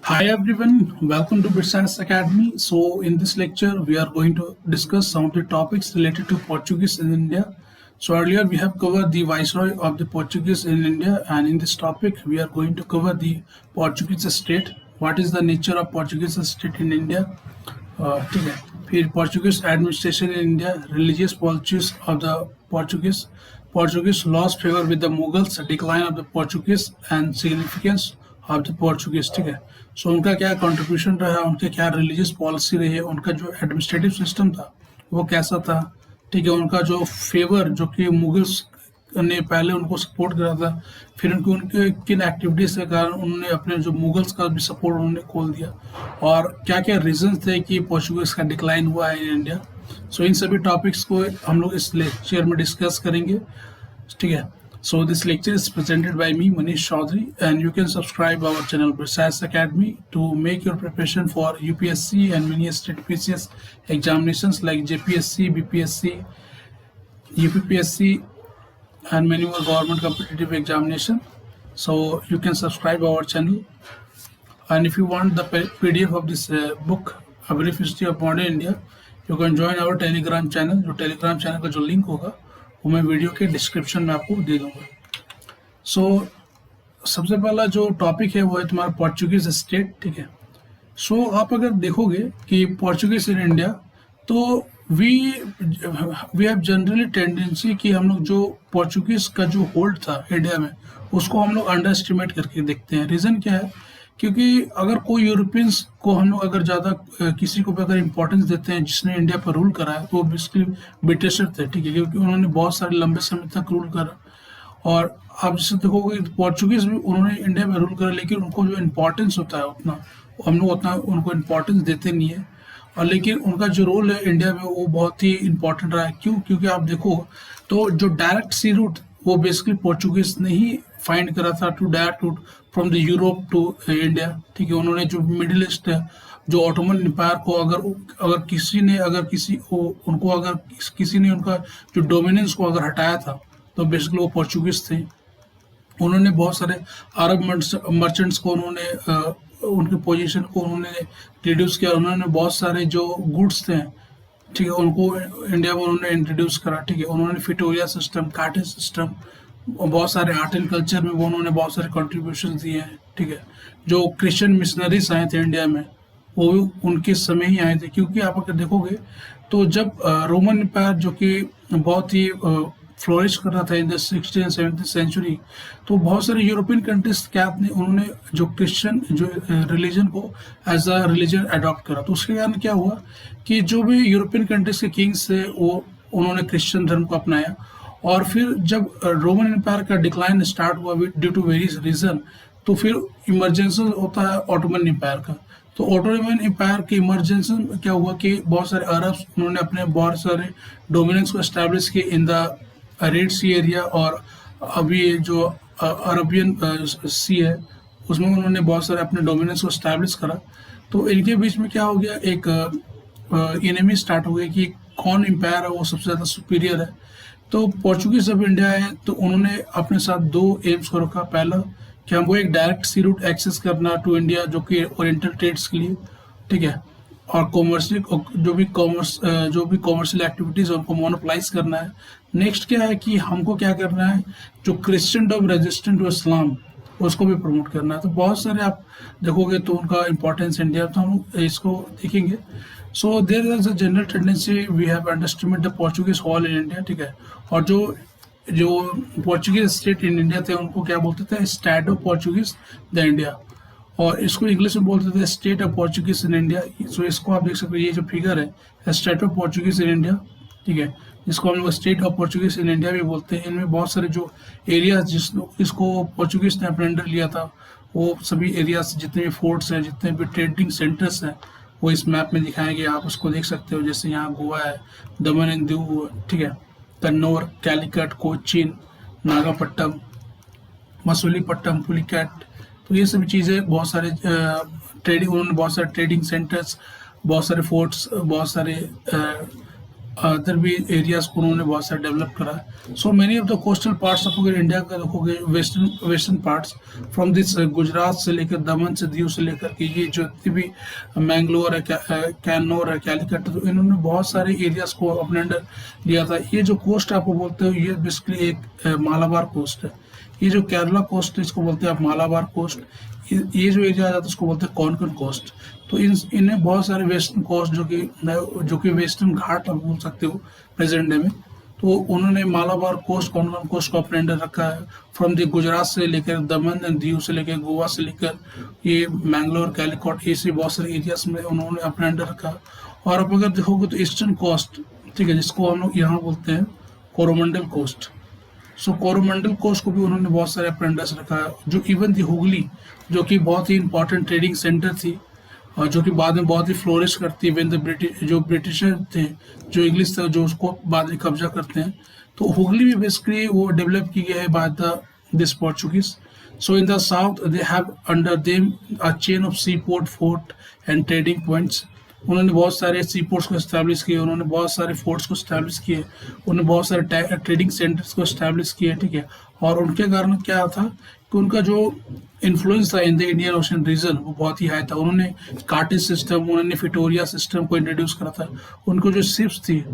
Hi everyone, welcome to BitScience Academy. So in this lecture, we are going to discuss some of the topics related to Portuguese in India. So earlier we have covered the Viceroy of the Portuguese in India, and in this topic we are going to cover the Portuguese state. What is the nature of Portuguese state in India? ठीक है. फिर Portuguese administration in India, religious policies of the Portuguese lost favor with the Mughals, decline of the Portuguese and significance of the Portuguese. ठीक है. सो उनका क्या contribution रहा, उनके क्या रिलीजियस पॉलिसी रही है, उनका जो एडमिनिस्ट्रेटिव सिस्टम था वो कैसा था. ठीक है. उनका जो फेवर जो कि मुगल्स ने पहले उनको सपोर्ट करा था, फिर उनके किन एक्टिविटीज के कारण उन्होंने अपने जो मुगल्स का भी सपोर्ट उन्होंने खोल दिया, और क्या क्या रीजन थे कि पोर्चुगीज का डिक्लाइन हुआ है इन इंडिया. सो इन सभी टॉपिक्स को हम लोग इस लेक्चर में डिस्कस करेंगे. ठीक है. So this lecture is presented by me, Manish Chaudhary, and you can subscribe our channel BitScience Academy to make your preparation for UPSC and many state PCS examinations like JPSC, BPSC, UPPSC, and many more government competitive examination. So you can subscribe our channel, and if you want the PDF of this book, A Brief History of Modern India, you can join our Telegram channel. जो Telegram channel का जो link होगा वो मैं video के description में आपको दे दूंगा. सो सबसे पहला जो टॉपिक है वो है तुम्हारा पोर्चुगीज स्टेट. ठीक है. सो आप अगर देखोगे कि पोर्चुगीज इन इंडिया, तो वी हैव जनरली टेंडेंसी कि हम लोग जो पोर्चुगीज का जो होल्ड था इंडिया में उसको हम लोग अंडर एस्टिमेट करके देखते हैं. रीज़न क्या है? क्योंकि अगर कोई यूरोपियंस को हम लोग अगर ज़्यादा किसी को भी अगर इम्पोर्टेंस देते हैं जिसने इंडिया पर रूल करा है, तो बेसिकली ब्रिटिशर थे. ठीक है. क्योंकि उन्होंने बहुत सारे लंबे समय तक रूल करा, और आप जैसे देखोगे पोर्चुगीज भी उन्होंने इंडिया में रूल करा, लेकिन उनको जो इम्पोर्टेंस होता है उतना हम लोग उतना उनको इम्पोर्टेंस देते नहीं है. और लेकिन उनका जो रोल है इंडिया में वो बहुत ही इम्पोर्टेंट रहा है. क्यों? क्योंकि आप देखो तो जो डायरेक्ट सी रूट वो बेसिकली पोर्चुगीज ने ही फाइंड करा था, to direct route from the Europe to India. ठीक है. उन्होंने जो मिडिल ईस्ट है, जो ऑटोमन एम्पायर को अगर किसी ने उनका जो डोमिनेंस को अगर हटाया था, तो बेसिकली वो पोर्चुगीज थे. उन्होंने बहुत सारे अरब मर्चेंट्स को उनकी पोजीशन को उन्होंने रिड्यूस किया. उन्होंने बहुत सारे जो गुड्स थे, ठीक है, उनको इंडिया में उन्होंने इंट्रोड्यूस करा. ठीक है. उन्होंने फिटोरिया सिस्टम, कार्टे सिस्टम, बहुत सारे आर्ट एंड कल्चर में वो उन्होंने बहुत सारे कंट्रीब्यूशन दिए हैं. ठीक है. जो क्रिश्चियन मिशनरीज आए थे इंडिया में वो भी उनके समय ही आए थे. क्योंकि आप अगर देखोगे तो जब रोमन एम्पायर जो कि बहुत ही फ्लोरिश कर रहा था in the 16th and 17th century, तो बहुत सारे यूरोपियन कंट्रीज क्या उन्होंने जो क्रिश्चियन जो रिलीजन को एज अ रिलीजन अडॉप्ट करा. तो उसके कारण क्या हुआ कि जो भी यूरोपियन कंट्रीज के किंग्स थे वो उन्होंने क्रिश्चियन धर्म को अपनाया. और फिर जब रोमन एम्पायर का डिक्लाइन स्टार्ट हुआ ड्यू टू वेरियस रीजन, तो फिर इमरजेंसी होता है ऑटोमन एम्पायर का. तो ऑटोमन एम्पायर के इमरजेंसी में क्या हुआ कि बहुत सारे अरब्स उन्होंने अपने बहुत सारे डोमिनेंस को एस्टैब्लिश किए in the Red Sea area, और अभी जो अरबियन सी है उसमें उन्होंने बहुत सारे अपने डोमिनेंस को एस्टैब्लिश करा. तो इनके बीच में क्या हो गया, एक एनिमी स्टार्ट हो गया कि कौन एम्पायर है वो सबसे ज़्यादा सुपीरियर है. तो पोर्चुगीज जब इंडिया आए तो उन्होंने अपने साथ दो एम्स को रखा. पहला कि हमको एक डायरेक्ट सी रूट एक्सेस करना टू इंडिया जो कि ओरिएंटल ट्रेड्स के लिए. ठीक है. और कॉमर्शियल जो भी कॉमर्शियल एक्टिविटीज़ है उनको मोनोपलाइज करना है. नेक्स्ट क्या है कि हमको क्या करना है, जो क्रिश्चियनडम रेजिस्टेंट टू इस्लाम उसको भी प्रमोट करना है. तो बहुत सारे आप देखोगे तो उनका इम्पोर्टेंस इंडिया, तो हम इसको देखेंगे. So there is a general tendency we have underestimate the Portuguese hold in India. ठीक है. और जो पोर्चुगीज स्टेट इन इंडिया थे उनको क्या बोलते थे, state of Portuguese the India, और इसको इंग्लिश में बोलते थे state of Portuguese in India. So इसको आप देख सकते हो, ये जो फिगर है state of Portuguese in India. ठीक है. जिसको हम लोग state of Portuguese in India भी बोलते हैं. इनमें बहुत सारे जो एरियाज जिसको पोर्चुगीज ने अपने अंडर लिया था, वो सभी एरियाज जितने भी फोर्ट्स हैं, जितने भी ट्रेडिंग सेंटर्स हैं, वो इस मैप में दिखाए गए. आप उसको देख सकते हो. जैसे यहाँ गोवा है, दमन एंड दीव, ठीक है, कन्नौर, कैलिकट, कोचीन, नागापट्टनम, मसूलीपट्टनम, पुलिकैट. तो ये सभी चीज़ें बहुत सारे उन्होंने बहुत सारे ट्रेडिंग सेंटर्स, बहुत सारे फोर्ट्स, बहुत सारे अदर भी एरियाज को उन्होंने बहुत सारा डेवलप करा। So many of the coastal parts, आप अगर इंडिया का देखोगे western parts from this Gujarat से लेकर दमन से दीव से लेकर के ये जो भी मैंगलोर है, कैनोर है, कैलिकट, तो इन्होंने बहुत सारे एरियाज को अपने अंडर लिया था। ये जो कोस्ट आपको बोलते हो ये बेसिकली एक मालाबार कोस्ट है। ये जो केरला कोस्ट इसको बोलते हैं आप मालाबार कोस्ट। ये जो एरिया आ जाता है उसको बोलते हैं कोंकण कोस्ट। तो इन्हें बहुत सारे वेस्टर्न कोस्ट जो कि वेस्टर्न घाट आप बोल सकते हो प्रेजेंट डे में, तो उन्होंने मालाबार कोस्ट, कोंकण कोस्ट को अपने अंडर रखा है। फ्रॉम द गुजरात से लेकर दमन एंड दीव से लेकर गोवा से लेकर ये मैंगलोर, कैलिकट, ऐसे बहुत सारे एरियाज में उन्होंने अपने अंडर रखा। और आप अगर देखोगे तो ईस्टर्न कोस्ट, ठीक है, जिसको हम लोग यहाँ बोलते हैं कोरोमंडल कोस्ट। सो कोरोमंडल कोस्ट को भी उन्होंने बहुत सारे अपने अंडर से रखा है। जो इवन दी हुगली, जो कि बहुत ही इंपॉर्टेंट ट्रेडिंग सेंटर थी और जो कि बाद में बहुत ही फ्लोरिश करती है व्हेन द ब्रिटिशर थे, जो इंग्लिश थे, जो उसको बाद में कब्जा करते हैं। तो हुगली भी बेसिकली वो डेवलप की गई है by the this Portuguese. So in the south they have under them a chain of sea port, fort and trading points. उन्होंने बहुत सारे सी पोर्ट्स को इस्टेब्लिश किए, उन्होंने बहुत सारे फोर्ट्स को इस्टेब्लिश किए, उन्होंने बहुत सारे ट्रेडिंग सेंटर्स को इस्टेब्लिश किए, ठीक है। और उनके कारण क्या था कि उनका जो इन्फ्लुएंस था in the Indian Ocean region वो बहुत ही हाई था। उन्होंने कार्टेज सिस्टम, उन्होंने फिटोरिया सिस्टम को इंट्रोड्यूस करा था। उनको जो शिप्स थी,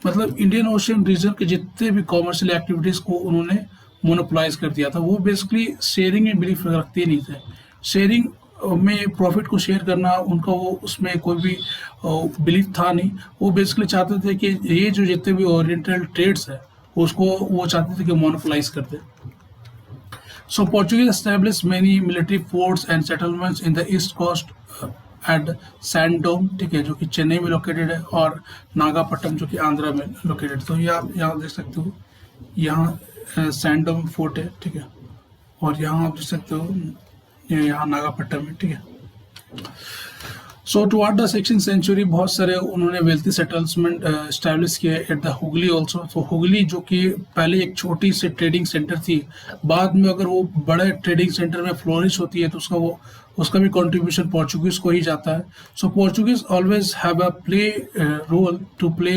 मतलब इंडियन ओशन रीजन के जितने भी कॉमर्शियल एक्टिविटीज को उन्होंने मोनोपोलाइज कर दिया था। वो बेसिकली शेयरिंग में बिलीफ रखते नहीं थे। शेयरिंग में प्रॉफिट को शेयर करना उनका वो उसमें कोई भी बिलीफ था नहीं। वो बेसिकली चाहते थे कि ये जो जितने भी ओरिएंटल ट्रेड्स है उसको वो चाहते थे कि मोनोपोलाइज कर दे। So Portuguese establish many military forts and settlements in the east coast at Santhome, ठीक है, जो कि चेन्नई में लोकेटेड है, और नागापट्टनम जो कि आंध्रा में लोकेटेड। तो ये आप यहाँ देख सकते हो, यहाँ सैंडोम फोर्ट है, ठीक है, और यहाँ आप देख सकते हो यहाँ नागापट्टनम में, ठीक है। सो टुवर्ड द 16th सेंचुरी बहुत सारे उन्होंने वेल्थी सेटलमेंट एस्टैब्लिश किए एट द हुगली ऑल्सो। तो हुगली जो कि पहले एक छोटी सी ट्रेडिंग सेंटर थी, बाद में अगर वो बड़े ट्रेडिंग सेंटर में फ्लोरिश होती है तो उसका भी कंट्रीब्यूशन पोर्चुगीज को ही जाता है। So Portuguese always have a role to play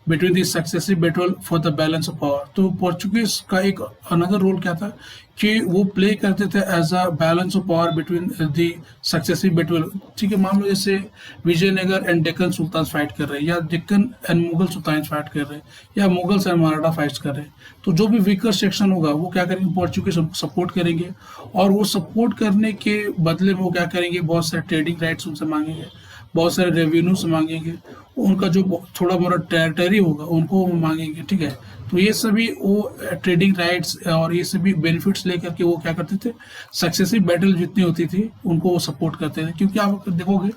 between the successive battle for the balance of power. तो पोर्चुगीज का एक अनदर रोल क्या था कि वो प्ले करते थे as a balance of power between the successive battle. ठीक है, मान लो जैसे विजयनगर एंड डेक्कन सुल्तान फाइट कर रहे हैं, या डेक्कन एंड मुगल सुल्तान फाइट कर रहे हैं, या मुगल्स एंड मराठा फाइट कर रहे हैं, तो जो भी वीकर सेक्शन होगा वो क्या करेंगे, पोर्चुगीज उनको सपोर्ट करेंगे। और वो सपोर्ट करने के बदले में वो क्या करेंगे, बहुत सारे ट्रेडिंग राइट्स उनसे मांगेंगे, बहुत सारे रेवेन्यू से मांगेंगे, उनका जो थोड़ा मोड़ा टेरिटरी होगा उनको वो मांगेंगे। ठीक है, तो ये सभी वो ट्रेडिंग राइट्स और ये सभी बेनिफिट्स लेकर के वो क्या करते थे, सक्सेसिव बैटल जितनी होती थी उनको वो सपोर्ट करते थे। क्योंकि आप देखोगे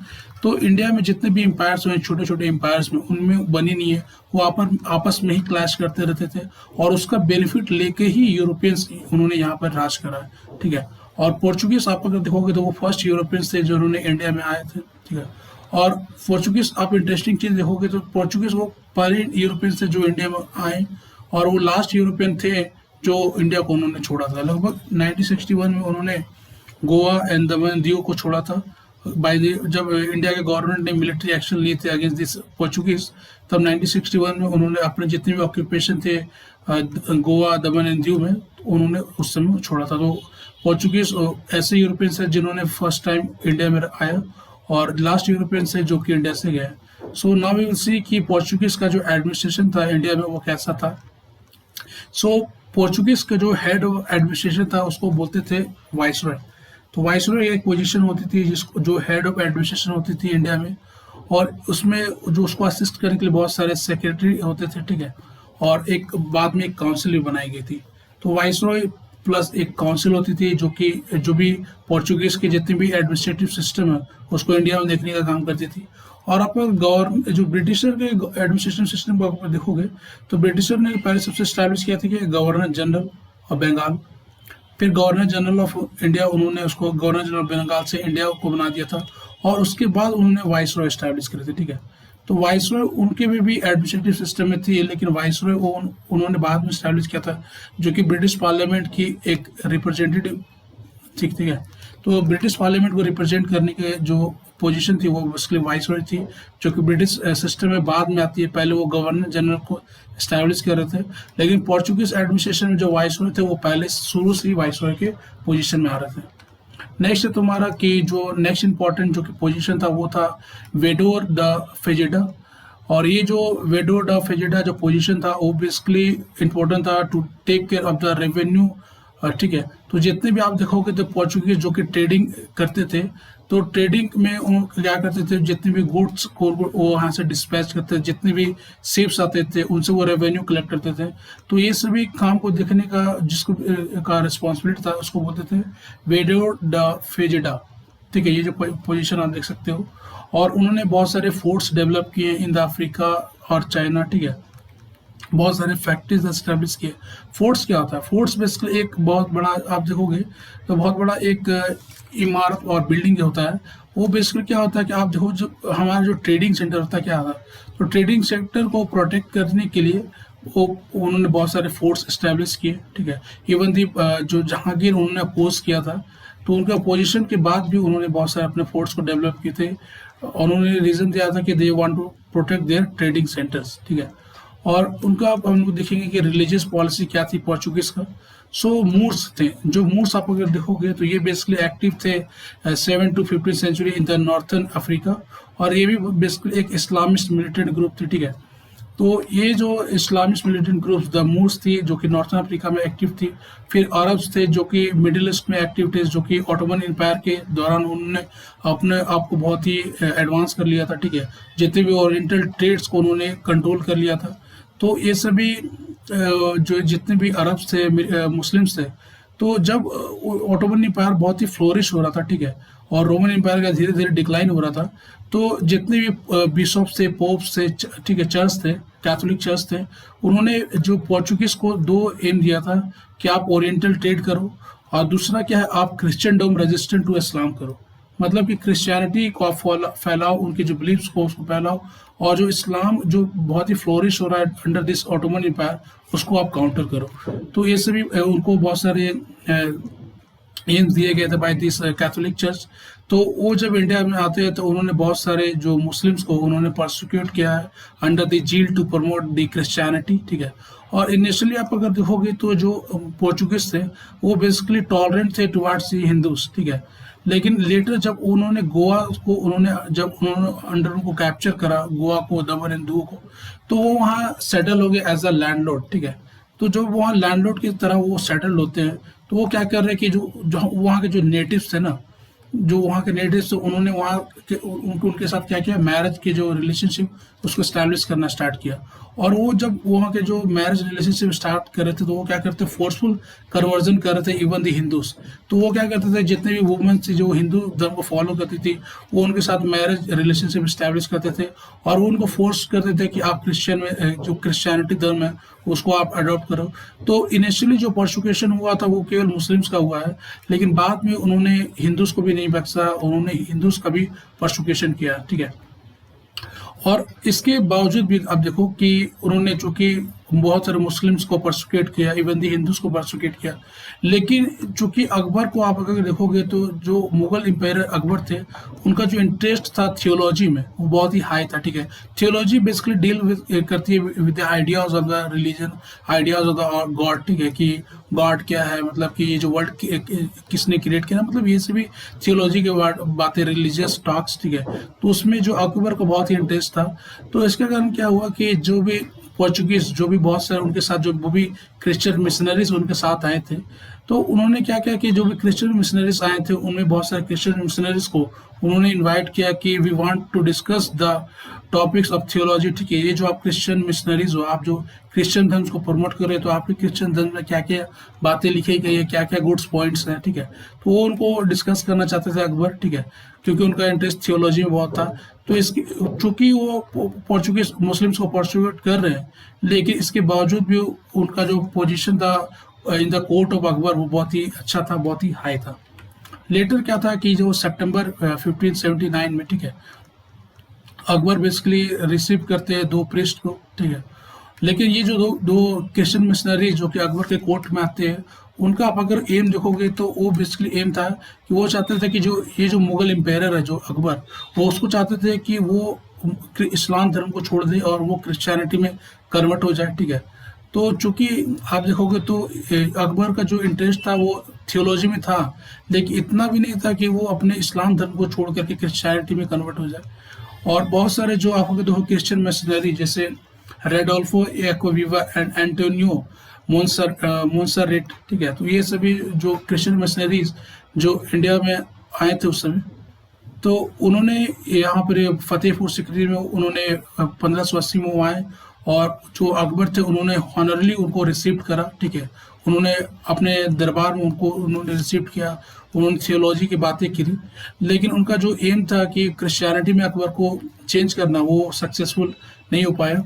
तो इंडिया में जितने भी एम्पायर्स हुए, छोटे छोटे एम्पायर्स में, उनमें बनी नहीं है, वो आपस में ही क्लैश करते रहते थे, और उसका बेनिफिट लेके ही यूरोपियंस उन्होंने यहाँ पर राज करा है। ठीक है, और पोर्चुगीज आप अगर देखोगे तो वो फर्स्ट यूरोपियंस थे जो उन्होंने इंडिया में आए थे। ठीक है, और पोर्चुगीज आप इंटरेस्टिंग चीज देखोगे तो पोर्चुगीज वो पहले यूरोपियंस थे जो इंडिया में आए, और वो लास्ट यूरोपियन थे जो इंडिया को उन्होंने छोड़ा था। लगभग 1961 में उन्होंने गोवा एंड दमन दीव को छोड़ा था। जब इंडिया के गवर्नमेंट ने मिलिट्री एक्शन लिए थे अगेंस्ट दिस पोर्चुगीज, तब 1961 में उन्होंने अपने जितने भी ऑक्यूपेशन थे गोवा, दमन एंड दीव में, उन्होंने उस समय छोड़ा था। तो पोर्चुगीज ऐसे यूरोपियंस है जिन्होंने फर्स्ट टाइम इंडिया में आया, और लास्ट यूरोपियंस है जो कि इंडिया से गए। So now we will see कि पोर्चुगीज का जो एडमिनिस्ट्रेशन था इंडिया में वो कैसा था। सो पोर्चुगीज का जो हेड ऑफ एडमिनिस्ट्रेशन था उसको बोलते थे वाइसरॉय। तो वाइसरॉय एक पोजीशन होती थी जिसको जो हेड ऑफ एडमिनिस्ट्रेशन होती थी इंडिया में, और उसमें जो उसको असिस्ट करने के लिए बहुत सारे सेक्रेटरी होते थे। ठीक है, और एक बाद में एक काउंसिल भी बनाई गई थी। तो वाइसरॉय प्लस एक काउंसिल होती थी जो भी पोर्चुगीज के जितने भी एडमिनिस्ट्रेटिव सिस्टम है उसको इंडिया में देखने का काम करती थी। और आप जो ब्रिटिशर के एडमिनिस्ट्रेशन सिस्टम को आप देखोगे तो ब्रिटिशर ने पहले सबसे स्टैब्लिश किया था कि गवर्नर जनरल ऑफ बंगाल, फिर गवर्नर जनरल ऑफ इंडिया, उन्होंने उसको गवर्नर जनरल ऑफ बंगाल से इंडिया को बना दिया था, और उसके बाद उन्होंने वाइसरॉय स्टैब्लिश करे थे। ठीक है, तो वाइसरॉय उनके भी एडमिनिस्ट्रेटिव सिस्टम में थी, लेकिन वाइसरॉय उन्होंने बाद में स्टैब्लिश किया था जो कि ब्रिटिश पार्लियामेंट की एक रिप्रेजेंटेटिव। ठीक है, तो ब्रिटिश पार्लियामेंट को रिप्रेजेंट करने के जो पोजीशन थी वो बेसिकली वाइसरॉय थी, जो कि ब्रिटिश सिस्टम में बाद में आती है। पहले वो गवर्नर जनरल को इस्टेब्लिश कर रहे थे, लेकिन पोर्चुगीज एडमिनिस्ट्रेशन में जो वाइसरॉय थे वो पहले शुरू से ही वाइसरॉय के पोजीशन में आ रहे थे। नेक्स्ट है तुम्हारा कि जो नेक्स्ट इंपॉर्टेंट जो कि पोजीशन था वो था वेडोर द फेजेडा। और ये जो वेडोर द फेजेडा जो पोजीशन था वो बेसिकली इंपॉर्टेंट था to take care of the revenue. ठीक है, तो जितने भी आप देखोगे तो पोर्चुगीज जो कि ट्रेडिंग करते थे, तो ट्रेडिंग में वो क्या करते थे, जितने भी गुड्स को वो वहाँ से डिस्पैच करते थे, जितने भी शिप्स आते थे उनसे वो रेवेन्यू कलेक्ट करते थे। तो ये सभी काम को देखने का जिसको का रिस्पॉन्सिबिलिटी था उसको बोलते थे वेडोर ड फेजेडा। ठीक है, ये जो पोजीशन आप देख सकते हो। और उन्होंने बहुत सारे फोर्ट्स डेवलप किए इन द अफ्रीका और चाइना। ठीक है, बहुत सारे फैक्ट्रीज एस्टेब्लिश किए। फोर्ट्स क्या होता है? फोर्ट्स बेसिकली एक बहुत बड़ा, आप देखोगे तो बहुत बड़ा एक इमारत और बिल्डिंग जो होता है वो बेसिकली क्या होता है कि आप देखो जो हमारा जो ट्रेडिंग सेंटर होता है क्या होता है, तो ट्रेडिंग सेक्टर को प्रोटेक्ट करने के लिए वो उन्होंने बहुत सारे फोर्ट्स एस्टेब्लिश किए। ठीक है, इवन दी जो जहांगीर उन्होंने अपोज किया था, तो उनके अपोजिशन के बाद भी उन्होंने बहुत सारे अपने फोर्ट्स को डेवलप किए थे। और उन्होंने रीज़न दिया था कि they want to protect their trading centres. ठीक है, और उनका हम लोग देखेंगे कि रिलीजियस पॉलिसी क्या थी पोर्चुगीज का। सो मूर्स थे, जो मूर्स आप अगर देखोगे तो ये बेसिकली एक्टिव थे 7 to 15 century in the northern Africa. और ये भी बेसिकली एक इस्लामिस्ट मिलिटेंट ग्रुप थी। ठीक है, तो ये जो Islamist militant groups the Moors थी जो कि नॉर्थर्न अफ्रीका में एक्टिव थी। फिर अरब्स थे जो कि मिडिल ईस्ट में एक्टिव थे, जो कि ऑटोमन एम्पायर के दौरान उन्होंने अपने आप को बहुत ही एडवांस कर लिया था। ठीक है, जितने भी ओरिएंटल ट्रेड्स को उन्होंने कंट्रोल कर लिया था। तो ये सभी जो जितने भी अरब्स थे, मुस्लिम्स थे, तो जब ऑटोमन एम्पायर बहुत ही फ्लोरिश हो रहा था, ठीक है, और रोमन एम्पायर का धीरे धीरे डिक्लाइन हो रहा था, तो जितने भी बिशॉप्स थे, पोप्स थे, ठीक है, चर्च थे, कैथोलिक चर्च थे, उन्होंने जो पोर्चुगीज को दो एम दिया था कि आप ओरिएंटल ट्रेड करो, और दूसरा क्या है, आप क्रिश्चियनडम रेजिस्टेंट टू इस्लाम करो। मतलब कि क्रिश्चियनिटी को आप फैलाओ, उनके जो बिलीव्स को उसको फैलाओ, और जो इस्लाम जो बहुत ही फ्लोरिश हो रहा है अंडर दिस ऑटोमन एम्पायर उसको आप काउंटर करो। तो ये सभी उनको बहुत सारे एम्स दिए गए थे बाय दिस कैथोलिक चर्च। तो वो जब इंडिया में आते हैं तो उन्होंने बहुत सारे जो मुस्लिम्स को उन्होंने परसिक्यूट किया है under the zeal to promote the Christianity. ठीक है, और इनिशियली आप अगर देखोगे तो जो पोर्चुगीज थे वो बेसिकली टॉलरेंट थे टुवर्ड्स द हिंदूज। ठीक है, लेकिन लेटर जब उन्होंने गोवा को जब उन्होंने अंडर उनको कैप्चर करा, गोवा को, दमन हिंदुओं को, तो वो वहाँ सेटल हो गए एज अ लैंडलॉर्ड। ठीक है, तो जब वहाँ लैंडलॉर्ड की तरह वो सेटल होते हैं तो वो क्या कर रहे हैं कि जो वहाँ के जो नेटिव्स थे ना, जो वहाँ के नेटिव्स थे, उन्होंने वहाँ के उनके साथ क्या किया, मैरिज के जो रिलेशनशिप उसको स्टैब्लिश करना स्टार्ट किया। और वो जब वहाँ के जो मैरिज रिलेशनशिप स्टार्ट कर रहे थे तो वो क्या करते, फोर्सफुल कन्वर्जन कर रहे थे इवन द हिंदूज। तो वो क्या करते थे, जितने भी वुमेन थी जो हिंदू धर्म को फॉलो करती थी वो उनके साथ मैरिज रिलेशनशिप स्टैब्लिश करते थे, और वो उनको फोर्स करते थे कि आप क्रिश्चियन में जो क्रिश्चियनिटी धर्म है उसको आप अडॉप्ट करो। तो इनिशियली जो परसिक्यूशन हुआ था वो केवल मुस्लिम्स का हुआ है, लेकिन बाद में उन्होंने हिंदूज को भी नहीं बख्शा, उन्होंने हिंदूज का भी परसिक्यूशन किया। ठीक है, और इसके बावजूद भी आप देखो कि उन्होंने चूंकि बहुत सारे मुस्लिम्स को परसिक्यूट किया, इवन दी हिंदूज को परसिक्यूट किया, लेकिन चूंकि अकबर को आप अगर देखोगे तो जो मुगल एम्पायर अकबर थे उनका जो इंटरेस्ट था थियोलॉजी में वो बहुत ही हाई था। ठीक है, थियोलॉजी बेसिकली डील करती है with the ideas of the religion, ideas of the God. ठीक है, कि गॉड क्या है, मतलब कि ये जो वर्ल्ड किसने क्रिएट किया, मतलब ये सभी थियोलॉजी के बातें, रिलीजियस टॉक्स। ठीक है, तो उसमें जो अकबर को बहुत ही इंटरेस्ट था। तो इसके कारण क्या हुआ कि जो भी पोर्चुगीज जो भी बहुत सारे उनके साथ जो वो भी क्रिश्चियन मिशनरीज उनके साथ आए थे, तो उन्होंने क्या किया कि जो भी क्रिश्चियन मिशनरीज आए थे उनमें बहुत सारे क्रिश्चियन मिशनरीज को उन्होंने इनवाइट किया कि we want to discuss the topics of theology. ठीक है, ये जो आप क्रिश्चियन मिशनरीज हो, आप जो क्रिश्चियन धर्म को प्रमोट कर रहे हो, तो आपके क्रिश्चियन धर्म में क्या क्या बातें लिखी गई है, क्या क्या गुड्स पॉइंट्स हैं। ठीक है, तो वो उनको डिस्कस करना चाहते थे अकबर। ठीक है, क्योंकि उनका इंटरेस्ट थियोलॉजी में बहुत था। तो इसकी चूंकि वो पोर्चुगीज मुस्लिम्स को परसिक्यूट कर रहे हैं, लेकिन इसके बावजूद भी उनका जो पोजीशन था in the court of Akbar वो बहुत ही अच्छा था, बहुत ही हाई था। लेटर क्या था कि जो सितंबर 1579 में, ठीक है, अकबर बेसिकली रिसीव करते हैं दो प्रीस्ट को। ठीक है, लेकिन ये जो दो दो क्रिश्चियन मिशनरी जो कि अकबर के कोर्ट में आते हैं, उनका आप अगर एम देखोगे तो वो बेसिकली एम था कि वो चाहते थे कि जो ये जो मुगल एम्पायर है जो अकबर, वो उसको चाहते थे कि वो इस्लाम धर्म को छोड़ दे और वो क्रिश्चियनिटी में कन्वर्ट हो जाए, ठीक है। तो चूंकि आप देखोगे तो अकबर का जो इंटरेस्ट था वो थियोलॉजी में था, लेकिन इतना भी नहीं था कि वो अपने इस्लाम धर्म को छोड़ करके क्रिश्चियनिटी में कन्वर्ट हो जाए। और बहुत सारे जो आपको देखो क्रिश्चियन मिशनरी जैसे रेडोल्फो एक्विवा एंड एंटोनियो मोन्सरेट, ठीक है। तो ये सभी जो क्रिश्चियन मिशनरीज जो इंडिया में आए थे उस समय, तो उन्होंने यहाँ पर फतेहपुर सिकरी में उन्होंने 1580 में वो आए, और जो अकबर थे उन्होंने हॉनरली उनको रिसीव करा, ठीक है। उन्होंने अपने दरबार में उनको उन्होंने रिसीव किया, उन्होंने थियोलॉजी की बातें करी, लेकिन उनका जो एम था कि क्रिश्चियनिटी में अकबर को चेंज करना, वो सक्सेसफुल नहीं हो पाया।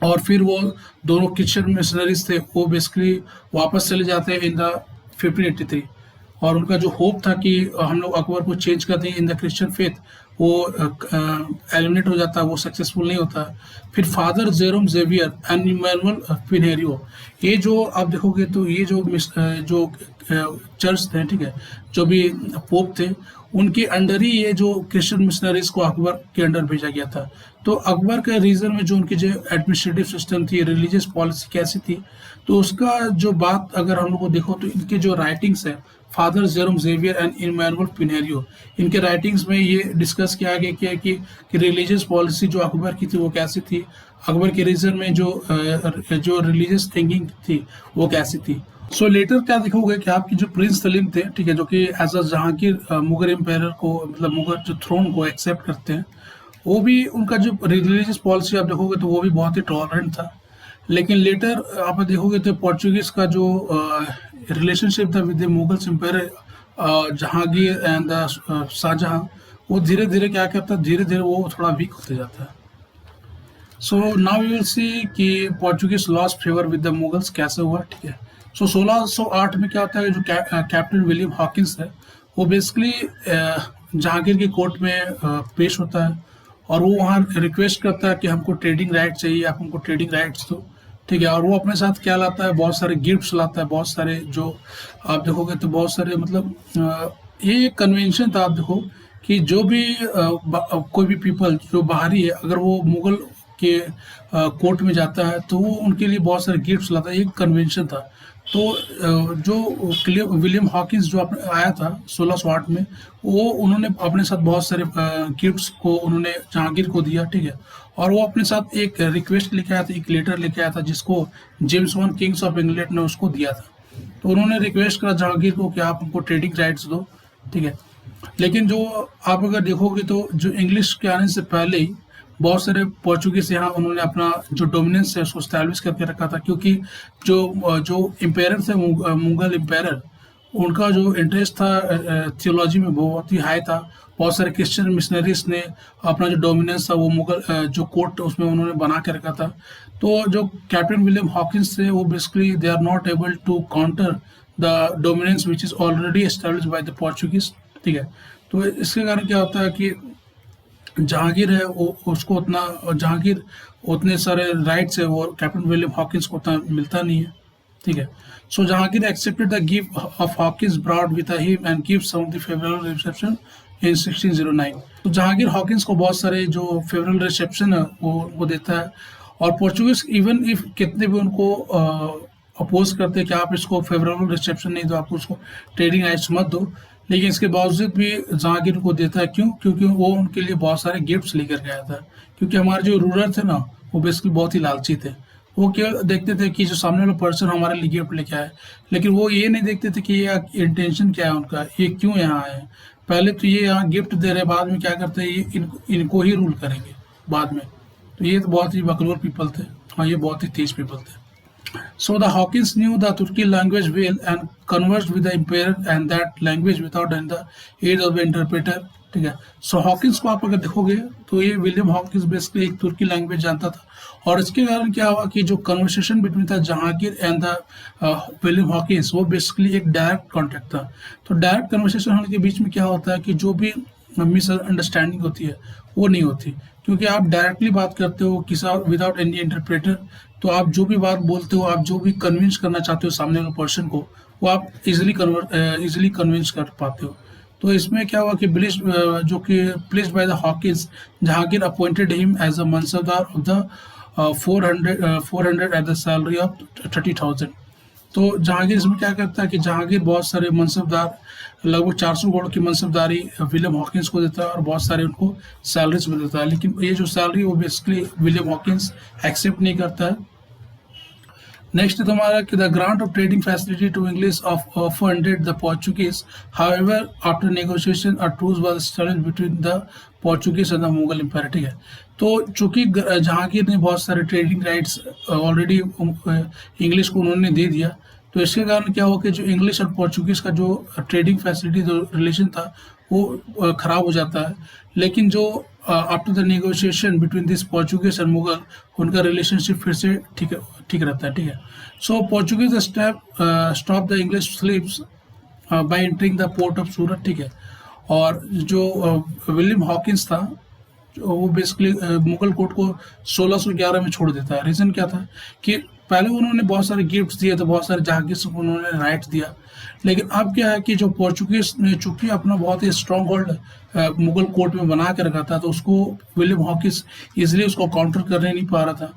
और फिर वो दोनों क्रिश्चियन मिशनरीज थे वो बेसिकली वापस चले जाते हैं इन द 1583, और उनका जो होप था कि हम लोग अकबर को चेंज कर दें इन द क्रिश्चियन फेथ, वो एलिमिनेट हो जाता, वो सक्सेसफुल नहीं होता। फिर father Jerome Xavier and Emmanuel Pinheiro, ये जो आप देखोगे तो ये जो चर्च थे, ठीक है, जो भी पोप थे, उनके अंडर ही ये जो क्रिश्चियन मिशनरीज को अकबर के अंडर भेजा गया था। तो अकबर के रीजन में जो उनकी जो एडमिनिस्ट्रेटिव सिस्टम थी, रिलीजियस पॉलिसी कैसी थी, तो उसका जो बात अगर हम लोग को देखो तो इनके जो राइटिंग्स है, father Jerome Xavier and Emmanuel Pinheiro, इनके राइटिंग्स में ये डिस्कस किया गया कि रिलीजियस पॉलिसी जो अकबर की थी वो कैसी थी, अकबर के रीजन में जो रिलीजियस थिंकिंग थी वो कैसी थी। सो लेटर क्या देखोगे कि आपकी जो प्रिंस सलीम थे, ठीक है, जो कि as a Jahangir Mughal empire को, मतलब मुगल जो थ्रोन को एक्सेप्ट करते हैं, वो भी उनका जो रिलीजियस पॉलिसी आप देखोगे तो वो भी बहुत ही टॉलरेंट था। लेकिन लेटर आप देखोगे तो पोर्चुगीज का जो रिलेशनशिप था with the Mughals empire, Jahangir and the Shahjahan, वो धीरे धीरे क्या करता है, धीरे धीरे वो थोड़ा वीक होते जाता है। So now you will see कि Portuguese lost favour with the Mughals कैसे हुआ, ठीक है। सो 1608 में क्या होता है, जो कैप्टन विलियम हॉकिंस है, वो बेसिकली जहांगीर की कोर्ट में पेश होता है, और वो वहाँ रिक्वेस्ट करता है कि हमको ट्रेडिंग राइट चाहिए, आप हमको ट्रेडिंग राइट्स दो, ठीक है। और वो अपने साथ क्या लाता है, बहुत सारे गिफ्ट्स लाता है, बहुत सारे जो आप देखोगे तो बहुत सारे, मतलब ये एक कन्वेंशन था, आप देखो कि जो भी कोई भी पीपल जो बाहरी है, अगर वो मुगल के कोर्ट में जाता है तो वो उनके लिए बहुत सारे गिफ्ट्स लाता है, एक कन्वेंशन था। तो जो विलियम हॉकिंस जो आया था 1608 में, वो उन्होंने अपने साथ बहुत सारे गिफ्ट्स को उन्होंने जहांगीर को दिया, ठीक है। और वो अपने साथ एक रिक्वेस्ट लेके आया था, एक लेटर लेके आया था, जिसको James one Kings of England ने उसको दिया था। तो उन्होंने रिक्वेस्ट करा जहांगीर को कि आप हमको ट्रेडिंग राइट्स दो, ठीक है। लेकिन जो आप अगर देखोगे तो जो इंग्लिश के आने से पहले ही बहुत सारे पोर्चुगीज यहाँ उन्होंने अपना जो डोमिनेंस है उसको स्टैब्लिश करके रखा था, क्योंकि जो एम्पायर थे मुगल एम्पायर, उनका जो इंटरेस्ट था थियोलॉजी में बहुत ही हाई था। बहुत सारे क्रिश्चियन मिशनरीज ने अपना जो डोमिनेंस था वो मुगल जो कोर्ट उसमें उन्होंने बना के रखा था। तो जो कैप्टन विलियम हॉकिंस थे वो basically they are not able to counter the dominance which is already establish by the Portuguese, ठीक है। तो इसके कारण क्या होता है कि जहांगीर है वो उसको जहांगीर उतने सारे राइट्स है वो कैप्टन विलियम हॉकिंस को उतना मिलता नहीं है, ठीक है। So Jahangir accepted the gift of Hawkins brought with him and give some of the favourable reception in 1609। तो जहांगीर हॉकिंस को बहुत सारे जो फेवरेबल रिसेप्शन है वो देता है, और पोर्चुगीज इवन इफ कितने भी उनको अपोज करते हैं कि आप इसको फेवरेबल रिसेप्शन नहीं दो, आपको उसको ट्रेडिंग राइट्स मत दो, लेकिन इसके बावजूद भी जहांगीर को देता है। क्यों? क्योंकि वो उनके लिए बहुत सारे गिफ्ट्स लेकर गया था। क्योंकि हमारे जो रूलर थे ना, वो बेसिकली बहुत ही लालची थे। वो केवल देखते थे कि जो सामने वाला पर्सन हमारे लिए गिफ्ट लेके आए, लेकिन वो ये नहीं देखते थे कि ये इंटेंशन क्या है उनका, ये क्यों यहाँ आए। पहले तो ये यहाँ गिफ्ट दे रहे, बाद में क्या करते हैं, ये इनको ही रूल करेंगे बाद में। तो ये तो बहुत ही बकलोर पीपल थे, हाँ, ये बहुत ही तेज पीपल थे। So the Hawkins knew the Turkic language well and conversed with the emperor and that language without the aid of the interpreter, ठीक है। सो हॉकिंस को आप अगर देखोगे तो ये विलियम हॉकिंस बेसिकली एक तुर्की लैंग्वेज जानता था, और इसके कारण क्या हुआ कि जो कन्वर्सेशन बिटवीन था Jahangir and the William Hawkins, वो बेसिकली एक डायरेक्ट कॉन्टेक्ट था। तो डायरेक्ट कन्वर्सेशन होने के बीच में क्या होता है कि जो भी मिसअंडरस्टैंडिंग होती है वो नहीं होती, क्योंकि आप डायरेक्टली बात करते हो किसी विदाउट एनी इंटरप्रेटर, तो आप जो भी बात बोलते हो, आप जो भी कन्विंस करना चाहते हो सामने वाले पर्सन को, वो आप इजीली कन्विंस कर पाते हो। तो इसमें क्या हुआ कि ब्लिस जो कि placed by the Hawkins, Jahangir appointed him as a mansabdar of the 400 at the salary of 30,000। तो जहांगीर इसमें क्या करता है कि जहांगीर बहुत सारे मनसबदार, लगभग 400 करोड़ की मनसबदारी विलियम हॉकिंस को देता है और बहुत सारे उनको सैलरीज में देता है, लेकिन ये जो सैलरी वो बेसिकली विलियम हॉकिंस एक्सेप्ट नहीं करता है। नेक्स्ट है तुम्हारा कि the grant of trading facility to English of offended the Portuguese, however after negotiation a truce was established between the Portuguese and the Mughal empire. ठीक है, तो चूंकि जहांगीर ने बहुत सारे ट्रेडिंग राइट्स ऑलरेडी इंग्लिश को उन्होंने दे दिया, तो इसके कारण क्या हुआ कि जो इंग्लिश और पोर्चुगीज का जो ट्रेडिंग फैसिलिटी जो रिलेशन था वो खराब हो जाता है। लेकिन जो after the negotiation between this Portuguese and Mughal, उनका रिलेशनशिप फिर से ठीक रहता है। ठीक है, so Portuguese stop the English ships by entering the port of Surat. ठीक है, और जो विलियम हॉकिंस था वो बेसिकली मुगल कोर्ट को 1611 में छोड़ देता है। रीज़न क्या था कि पहले उन्होंने बहुत सारे गिफ्ट्स दिए थे, बहुत सारे जहांगीर को उन्होंने राइट्स दिया, लेकिन अब क्या है कि जो पोर्चुगीज ने चूंकि अपना बहुत ही स्ट्रॉन्ग होल्ड मुगल कोर्ट में बना के रखा था, तो उसको विलियम हॉकिंस इसलिए उसको काउंटर करने नहीं पा रहा था।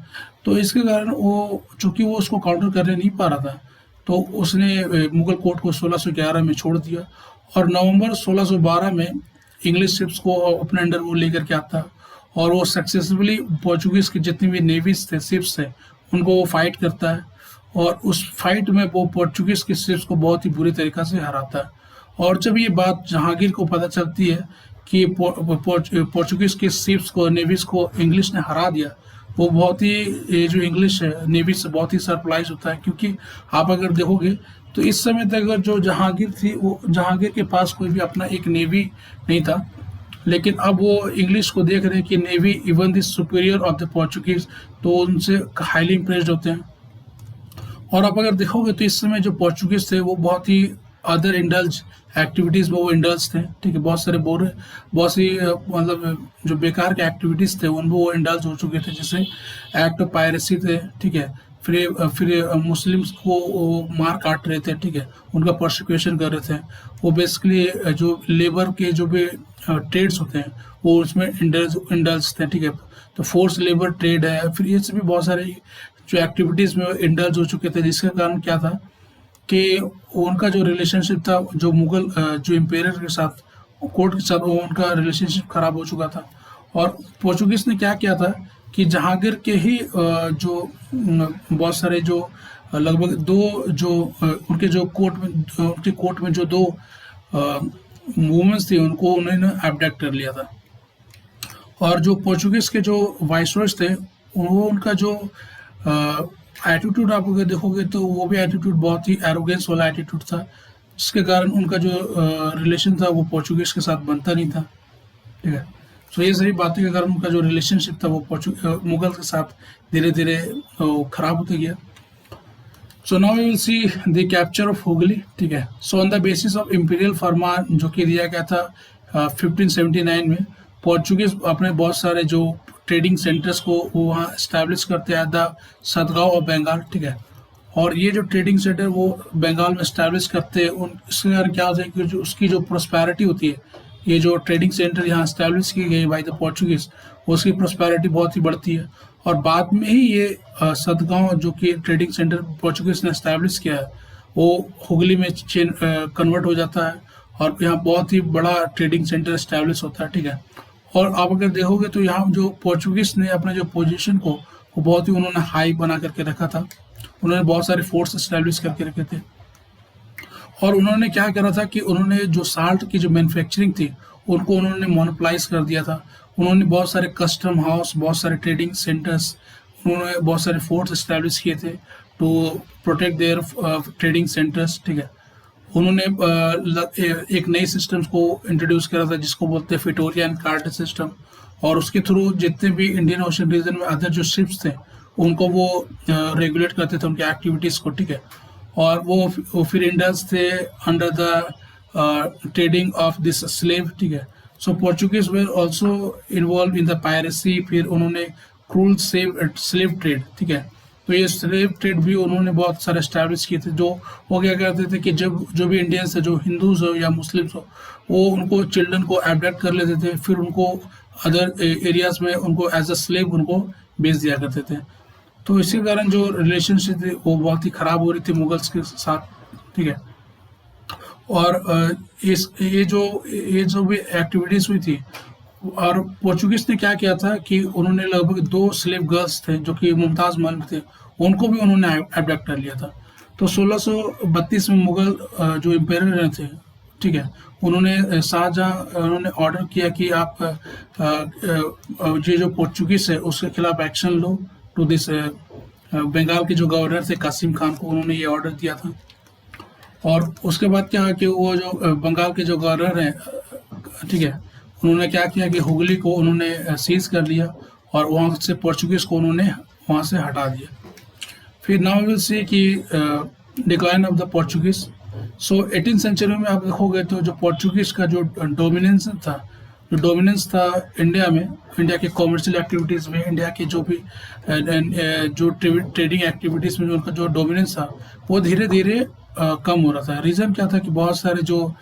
तो इसके कारण वो चूंकि वो उसको काउंटर करने नहीं पा रहा था, तो उसने मुगल कोर्ट को 1611 में छोड़ दिया, और नवंबर 1612 में इंग्लिश शिप्स को अपने अंडर वो लेकर के आता है, और वो सक्सेसफुली पोर्चुगीज के जितने भी नेवीज थे, शिप्स थे, उनको वो फाइट करता है, और उस फाइट में वो पोर्चुगीज के शिप्स को बहुत ही बुरी तरीक़ा से हराता है। और जब ये बात जहांगीर को पता चलती है कि पोर्चुगीज के शिप्स को, नेवीज को इंग्लिश ने हरा दिया, वो बहुत ही ये जो इंग्लिश है नेवी से बहुत ही सरप्राइज होता है, क्योंकि आप अगर देखोगे तो इस समय तक अगर जो जहांगीर थी, वो जहांगीर के पास कोई भी अपना एक नेवी नहीं था, लेकिन अब वो इंग्लिश को देख रहे हैं कि navy even the superior of the Portuguese, तो उनसे हाईली इम्प्रेस्ड होते हैं। और आप अगर देखोगे तो इस समय जो पोर्चुगीज थे वो बहुत ही अदर इंडल्ज एक्टिविटीज़ में वो इंडल्ज थे। ठीक है, बहुत सी मतलब जो बेकार के एक्टिविटीज़ थे उनमें वो इंडल्ज हो चुके थे, जैसे एक्ट ऑफ पायरेसी थे। ठीक है, फिर मुस्लिम्स को मार काट रहे थे। ठीक है, उनका प्रोसिक्यूशन कर रहे थे। वो बेसिकली जो लेबर के जो भी ट्रेड्स होते हैं वो उसमें इंडल्ज थे। ठीक है, तो फोर्स लेबर ट्रेड है, फिर ये सभी बहुत सारे जो एक्टिविटीज़ में इंडल्ज हो चुके थे, जिसके कारण क्या था कि उनका जो रिलेशनशिप था जो मुगल जो एम्पायर के साथ, कोर्ट के साथ, वो उनका रिलेशनशिप खराब हो चुका था। और पोर्चुगीज ने क्या किया था कि जहांगीर के ही जो बहुत सारे जो लगभग दो जो उनके कोर्ट में जो दो वुमेन्स थी, उनको उन्होंने एब्डक्ट कर लिया था। और जो पोर्चुगीज के जो वाइसरॉयज थे, वो उनका जो एटीट्यूड आप अगर देखोगे तो वो भी एटीट्यूड बहुत ही एरोगेंस वाला एटीट्यूड था, जिसके कारण उनका जो रिलेशन था वो पोर्चुगीज के साथ बनता नहीं था। ठीक है, तो ये सारी बातों के कारण उनका जो रिलेशनशिप था वो मुगल के साथ धीरे धीरे खराब होते गया। So now we will see the capture of Hooghly. ठीक है, so on the basis of imperial फरमान जो कि दिया गया था 1579 में, पोर्चुगीज अपने बहुत सारे जो ट्रेडिंग सेंटर्स को वहाँ इस्टेब्लिश करते हैं द सदगांव और बंगाल। ठीक है, और ये जो ट्रेडिंग सेंटर वो बंगाल में इस्टेब्लिश करते हैं, इसके कारण क्या होता है कि जो उसकी जो प्रोस्पेरिटी होती है, ये जो ट्रेडिंग सेंटर यहाँ इस्टेब्लिश की गई बाय द पोर्चुगीज, उसकी प्रोस्पेरिटी बहुत ही बढ़ती है। और बाद में ही ये सदगांव जो कि ट्रेडिंग सेंटर पोर्चुगीज ने इस्टेब्लिश किया है, वो हुगली में कन्वर्ट हो जाता है, और यहाँ बहुत ही बड़ा ट्रेडिंग सेंटर इस्टेब्लिश होता है। ठीक है, और आप अगर देखोगे तो यहाँ जो पोर्चुगीज ने अपने जो पोजीशन को वो बहुत ही उन्होंने हाई बना करके रखा था। उन्होंने बहुत सारे फोर्ट्स इस्टेब्लिश करके रखे थे, और उन्होंने क्या करा था कि उन्होंने जो साल्ट की जो मैन्युफैक्चरिंग थी उनको उन्होंने मोनोपलाइज कर दिया था। उन्होंने बहुत सारे कस्टम हाउस, बहुत सारे ट्रेडिंग सेंटर्स, उन्होंने बहुत सारे फोर्ट्स इस्टेब्लिश किए थे to protect their trading centres. ठीक है, उन्होंने एक नई सिस्टम्स को इंट्रोड्यूस करा था जिसको बोलते हैं फिटोरिया एंड कार्ट सिस्टम, और उसके थ्रू जितने भी इंडियन ओशन रीजन में अदर जो शिप्स थे उनको वो रेगुलेट करते थे, उनकी एक्टिविटीज़ को। ठीक है, और वो फिर इंडल्स थे under the trading of this slave. ठीक है, so Portuguese were also involve in the piracy, फिर उन्होंने क्रूल स्लेव ट्रेड, ठीक है। तो ये स्लेव ट्रेड भी उन्होंने बहुत सारे एस्टैब्लिश किए थे। जो वो क्या करते थे कि जब जो भी इंडियंस है, जो हिंदूज हो या मुस्लिम्स हो, वो उनको चिल्ड्रन को एबडक्ट कर लेते थे, फिर उनको अदर एरियाज में उनको एज अ स्लेव उनको बेच दिया करते थे। तो इसी कारण जो रिलेशनशिप थी वो बहुत ही ख़राब हो रही थी मुगल्स के साथ, ठीक है। और इस ये जो भी एक्टिविटीज़ हुई थी, और पोर्चुगीज ने क्या किया था कि उन्होंने लगभग 2 स्लेव गर्ल्स थे जो कि मुमताज़ महल थे, उनको भी उन्होंने एबडक्ट कर लिया था। तो 1632 में मुगल जो एम्पायर थे, ठीक है, उन्होंने शाहजहाँ उन्होंने ऑर्डर किया कि आप ये जो पोर्चुगीज है उसके खिलाफ एक्शन लो। टू दिस बंगाल के जो गवर्नर थे कासिम खान को उन्होंने ये ऑर्डर दिया था। और उसके बाद क्या है कि वो जो बंगाल के जो गवर्नर हैं, ठीक है, उन्होंने क्या किया कि हुगली को उन्होंने सीज कर लिया और वहाँ से पोर्चुगीज को उन्होंने वहाँ से हटा दिया। फिर नाउ विल सी कि decline of the Portuguese. So 18th century में आप देखोगे तो जो पोर्चुगीज का जो डोमिनेंस था इंडिया में, इंडिया के कॉमर्शियल एक्टिविटीज़ में, इंडिया के जो भी जो ट्रेडिंग एक्टिविटीज़ में जो उनका जो डोमिनेंस था वो धीरे धीरे कम हो रहा था। रीज़न क्या था कि बहुत सारे जो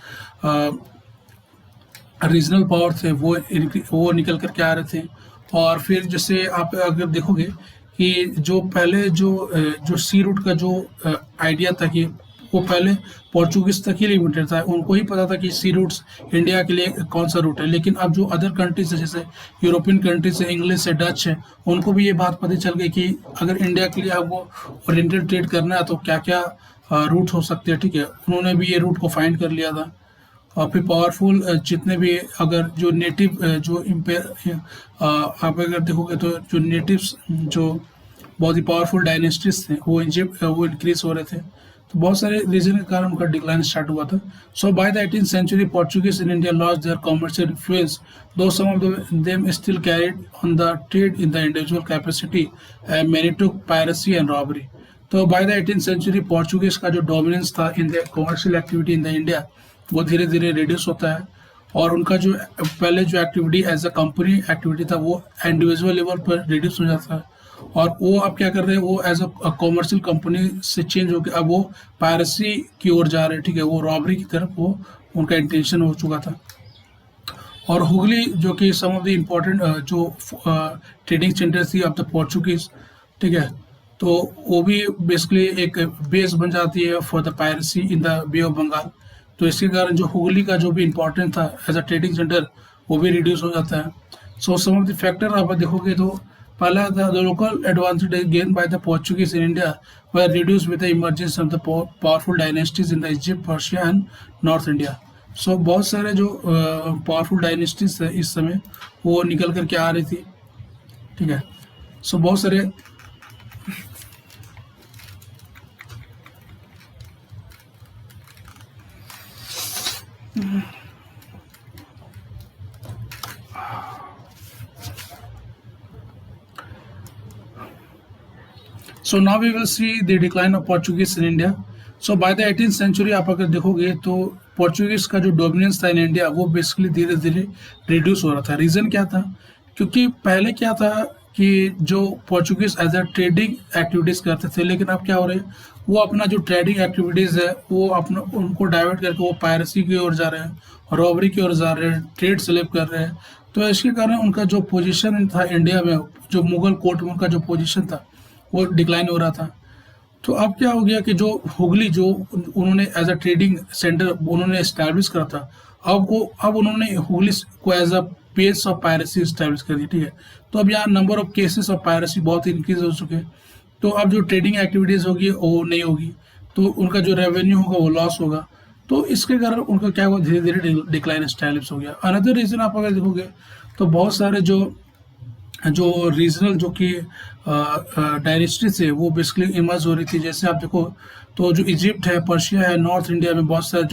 रीजनल पावर थे वो निकल कर के आ रहे थे। और फिर जैसे आप अगर देखोगे कि जो पहले जो सी रूट का जो आइडिया था कि वो पहले पोर्चुगीज तक ही लिमिटेड था, उनको ही पता था कि सी रूट्स इंडिया के लिए कौन सा रूट है। लेकिन अब जो अदर कंट्रीज है, जैसे यूरोपियन कंट्रीज है, इंग्लिश है, डच है, उनको भी ये बात पता चल गई कि अगर इंडिया के लिए आपको ओरिएंटल ट्रेड करना है तो क्या क्या रूट हो सकते हैं, ठीक है। उन्होंने भी ये रूट को फाइंड कर लिया था। और फिर पावरफुल जितने भी अगर जो नेटिव जो आप अगर देखोगे तो जो नेटिव्स जो बहुत ही पावरफुल डायनेस्टीज थे वो इंक्रीज हो रहे थे। तो बहुत सारे रीजन के कारण उनका डिक्लाइन स्टार्ट हुआ था। So by the 18th century Portuguese in India lost their commercial influence, though some of them still carried on the trade in the individual capacity, many took piracy and robbery. तो by the 18th century Portuguese का जो dominance था in the commercial activity in the India वो धीरे धीरे reduce होता है। और उनका जो पहले जो activity as a company activity था वो इंडिविजुअल लेवल पर रिड्यूस हो जाता है। और वो अब क्या कर रहे हैं, वो एज अ कॉमर्शियल कंपनी से चेंज होकर अब वो पायरेसी की ओर जा रहे हैं, ठीक है, वो रॉबरी की तरफ वो उनका इंटेंशन हो चुका था। और हुगली जो कि सम ऑफ द इम्पोर्टेंट जो ट्रेडिंग सेंटर थी ऑफ द पोर्चुगीज, ठीक है, तो वो भी बेसिकली एक बेस बन जाती है for the piracy in the Bay of Bengal. तो इसके कारण जो हुगली का जो भी इम्पोर्टेंट था एज अ ट्रेडिंग सेंटर वो भी रिड्यूस हो जाता है। So some of the factor आप देखोगे तो पहला था the local advantage gain by the Portuguese in India were reduce with the emergence of the powerful dynasties in the Egypt, Persia and north India. So बहुत सारे जो powerful dynasties थे इस समय वो निकल करके आ रही थी, ठीक है। सो बहुत सारे So now we will see the decline of Portuguese in India. So by the 18th century आप अगर देखोगे तो पोर्चुगीज का जो डोमिनेंस था इन इंडिया वो बेसिकली धीरे धीरे रिड्यूस हो रहा था। रीज़न क्या था, क्योंकि पहले क्या था कि जो Portuguese as a trading activities करते थे, लेकिन अब क्या हो रहा है, वो अपना जो ट्रेडिंग एक्टिविटीज़ है वो अपना उनको डाइवर्ट करके वो पायरेसी की ओर जा रहे हैं, रॉबरी की ओर जा रहे हैं, ट्रेड स्लेव कर रहे हैं। तो इसके कारण उनका जो पोजीशन था इंडिया में, जो मुगल कोर्ट में उनका जो पोजीशन था वो डिक्लाइन हो रहा था। तो अब क्या हो गया कि जो हुगली जो उन्होंने एज अ ट्रेडिंग सेंटर उन्होंने इस्टेब्लिश करा था, अब उन्होंने हुगली को as a pace of piracy establish कर दी, ठीक है। तो अब यहाँ number of cases of piracy बहुत इंक्रीज हो चुके हैं। तो अब जो ट्रेडिंग एक्टिविटीज़ होगी वो नहीं होगी, तो उनका जो रेवेन्यू होगा वो लॉस होगा। तो इसके कारण उनका क्या हुआ, धीरे धीरे डिक्लाइन एस्टैब्लिश हो गया। अनदर रीज़न आप अगर देखोगे तो बहुत सारे जो रीजनल जो कि डायनेस्टी से वो बेसिकली इमर्ज हो रही थी। जैसे आप देखो तो जो इजिप्ट है, पर्शिया है, नॉर्थ इंडिया में बहुत सारे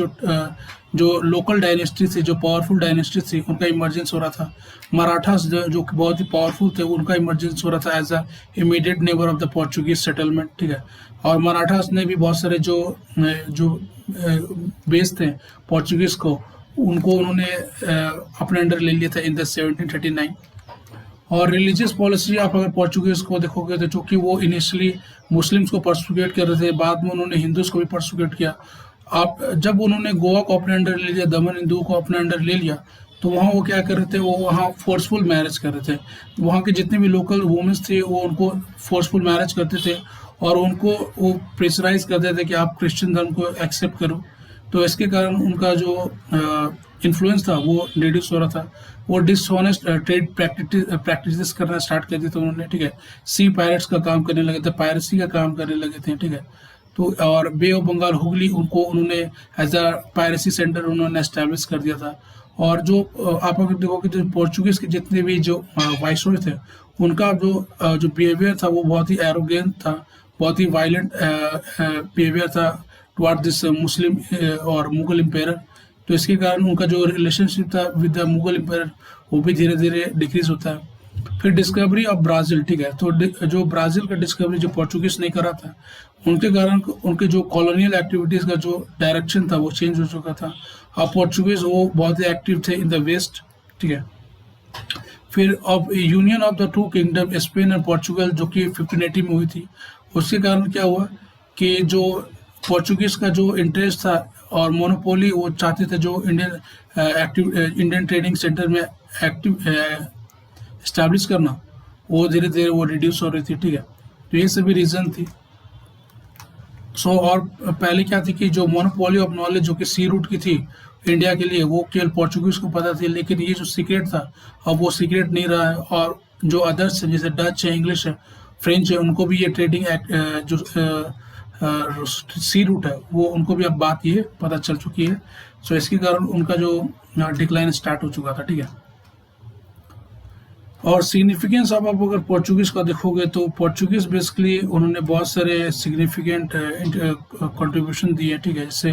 जो लोकल डायनेस्टी थी, जो पावरफुल डायनेस्टी थी, उनका इमर्जेंस हो रहा था। मराठास जो कि बहुत ही पावरफुल थे, उनका इमर्जेंस हो रहा था as a immediate neighbour of the Portuguese settlement, ठीक है। और मराठास ने भी बहुत सारे जो बेस थे पोर्चुगीज को उनको उन्होंने अपने अंडर ले लिया था इन द 1739। और रिलीजियस पॉलिसी आप अगर पोर्चुगीज को देखोगे तो चूँकि वो इनिशियली मुस्लिम्स को परसिक्यूट कर रहे थे, बाद में उन्होंने हिंदूज को भी परसिक्यूट किया। आप जब उन्होंने गोवा को अपने अंडर ले लिया, दमन हिंदू को अपने अंडर ले लिया, तो वहाँ वो क्या कर रहे थे, वो वहाँ फोर्सफुल मैरिज कर रहे थे। वहाँ के जितने भी लोकल वुमेंस थे वो उनको फोर्सफुल मैरिज करते थे और उनको वो प्रेशराइज करते थे कि आप क्रिश्चियन धर्म को एक्सेप्ट करो। तो इसके कारण उनका जो इन्फ्लुएंस था वो रिड्यूस हो रहा था। वो डिसऑनेस्ट ट्रेड प्रैक्टिसेस करना स्टार्ट कर दिए थे उन्होंने, ठीक है। सी पायरेट्स का काम करने लगे थे, पायरेसी का काम करने लगे थे, ठीक है। तो और बे ऑफ बंगाल हुगली उनको उन्होंने एज अ पायरेसी सेंटर उन्होंने एस्टेब्लिश कर दिया था। और जो आप अगर देखोगे तो पोर्चुगीज के जितने भी जो वाइसरॉय थे, उनका जो बिहेवियर था वो बहुत ही एरोगेंट था, बहुत ही वायलेंट बिहेवियर था टुवर्ड दिस मुस्लिम और मुगल एम्पायर। तो इसके कारण उनका जो रिलेशनशिप था विद द मुगल एम्पायर वो भी धीरे धीरे डिक्रीज होता है। फिर डिस्कवरी ऑफ ब्राज़ील, ठीक है। तो जो ब्राज़ील का डिस्कवरी जो पोर्चुगीज ने करा था, उनके कारण उनके जो कॉलोनियल एक्टिविटीज़ का जो डायरेक्शन था वो चेंज हो चुका था। अब पोर्चुगीज वो बहुत ही एक्टिव थे इन द वेस्ट, ठीक है। फिर अब union of the two kingdom Spain and Portugal जो कि 1580 में हुई थी, उसके कारण क्या हुआ कि जो पोर्चुगीज का जो इंटरेस्ट था और मोनोपोली वो चाहते थे जो इंडियन ट्रेडिंग सेंटर में एक्टिव इस्टेब्लिश करना, वो धीरे धीरे वो रिड्यूस हो रही थी, ठीक है। तो ये सभी रीज़न थी। और पहले क्या थी कि जो मोनोपोली ऑफ नॉलेज जो कि सी रूट की थी इंडिया के लिए, वो केवल पोर्चुगीज को पता थी। लेकिन ये जो सीक्रेट था अब वो सीक्रेट नहीं रहा है। और जो अदर्स हैं जैसे डच है, इंग्लिश है, फ्रेंच है, उनको भी ये ट्रेडिंग जो सी रूट है वो उनको भी अब बात ये पता चल चुकी है। सो इसके कारण उनका जो डिक्लाइन स्टार्ट हो चुका था, ठीक है। और सिग्निफिकेंस आप अगर पोर्चुगीज का देखोगे तो पोर्चुगीज बेसिकली उन्होंने बहुत सारे सिग्निफिकेंट कंट्रीब्यूशन दिए, ठीक है। जैसे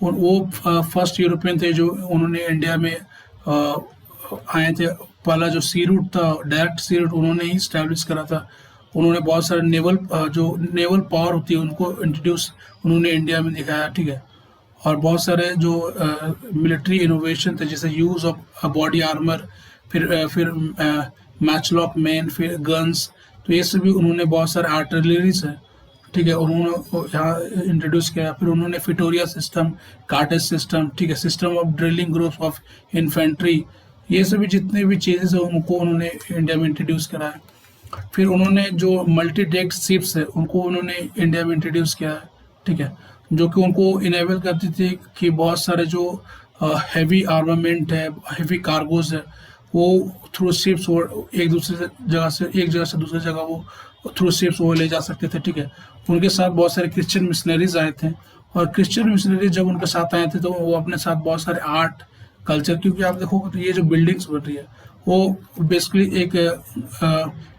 वो फर्स्ट यूरोपियन थे जो उन्होंने इंडिया में आए थे। पहला जो सी रूट था, डायरेक्ट सी रूट उन्होंने ही स्टैब्लिश करा था। उन्होंने बहुत सारे जो नेवल पावर होती है उनको इंट्रोड्यूस उन्होंने इंडिया में दिखाया, ठीक है। और बहुत सारे जो मिलिट्री इनोवेशन थे जैसे यूज़ ऑफ बॉडी आर्मर, फिर मैचलॉक मैन, फिर गन्स, तो ये सभी उन्होंने बहुत सारे आर्टिलरीज है, ठीक है, उन्होंने यहाँ इंट्रोड्यूस किया। फिर उन्होंने फिटोरिया सिस्टम, कार्टेज सिस्टम, ठीक है, system of drilling groups of infantry, ये सभी जितने भी चीज़ें हैं उनको उन्होंने इंडिया में इंट्रोड्यूस कराया। फिर उन्होंने जो मल्टी डेक शिप्स है उनको उन्होंने इंडिया में इंट्रोड्यूस किया है, ठीक है, जो कि उनको इनेबल करती थी कि बहुत सारे जो हैवी आर्मामेंट है, हैवी कार्गोज है, वो थ्रू शिप्स वो एक जगह से दूसरी जगह वो थ्रू शिप्स वो ले जा सकते थे, ठीक है। उनके साथ बहुत सारे क्रिश्चियन मिशनरीज आए थे और क्रिश्चियन मिशनरीज जब उनके साथ आए थे तो वो अपने साथ बहुत सारे आर्ट कल्चर, क्योंकि आप देखोगे तो ये जो बिल्डिंग्स बन रही है वो बेसिकली एक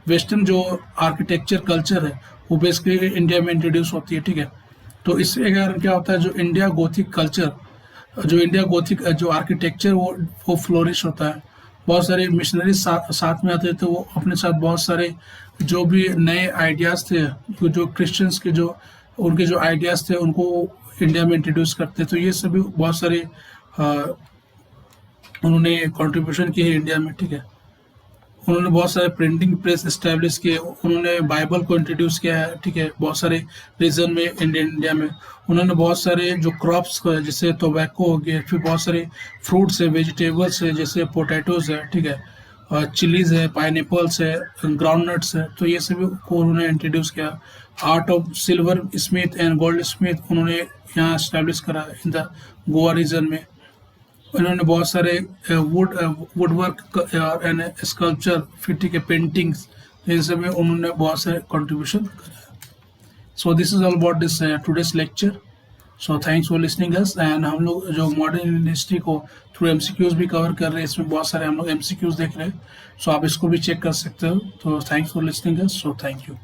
वेस्टर्न जो आर्किटेक्चर कल्चर है वो बेसिकली इंडिया में इंट्रोड्यूस होती है, ठीक है। तो इसके कारण क्या होता है, जो इंडिया गोथिक कल्चर, जो इंडिया गोथिक जो आर्किटेक्चर वो फ्लोरिश होता है। बहुत सारे मिशनरीज साथ में आते थे, तो वो अपने साथ बहुत सारे जो भी नए आइडियाज़ थे, जो क्रिश्चियंस के जो उनके जो आइडियाज़ थे उनको इंडिया में इंट्रोड्यूस करते। तो ये सभी बहुत सारे उन्होंने कंट्रीब्यूशन किए इंडिया में, ठीक है। उन्होंने बहुत सारे प्रिंटिंग प्रेस इस्टेब्लिश किए, उन्होंने बाइबल को इंट्रोड्यूस किया है, ठीक है, बहुत सारे रीजन में इंडिया में। उन्होंने बहुत सारे जो क्रॉप्स जैसे टोबैको हो गया, फिर बहुत सारे फ्रूट्स है, वेजिटेबल्स है जैसे पोटैटोज है, ठीक है, और चिलीज है, पाइनएप्पल्स है, ग्राउंडनट्स है, तो ये सभी को उन्होंने इंट्रोड्यूस किया। Art of silver Smith and gold Smith उन्होंने यहाँ इस्टेब्लिश करा इन द गोवा रीजन में। उन्होंने बहुत सारे वुड वर्क एंड स्कल्पचर, फिर ठीक है, पेंटिंग्स, इन सब में उन्होंने बहुत सारे कंट्रीब्यूशन करा। So this is all about this today's lecture. So thanks for listening us. And हम लोग जो मॉडर्न इंडियन हिस्ट्री को थ्रू एमसीक्यूज भी कवर कर रहे हैं, इसमें बहुत सारे हम लोग एमसीक्यूज देख रहे हैं, सो आप इसको भी चेक कर सकते हो। तो thanks for listening us. So thank you.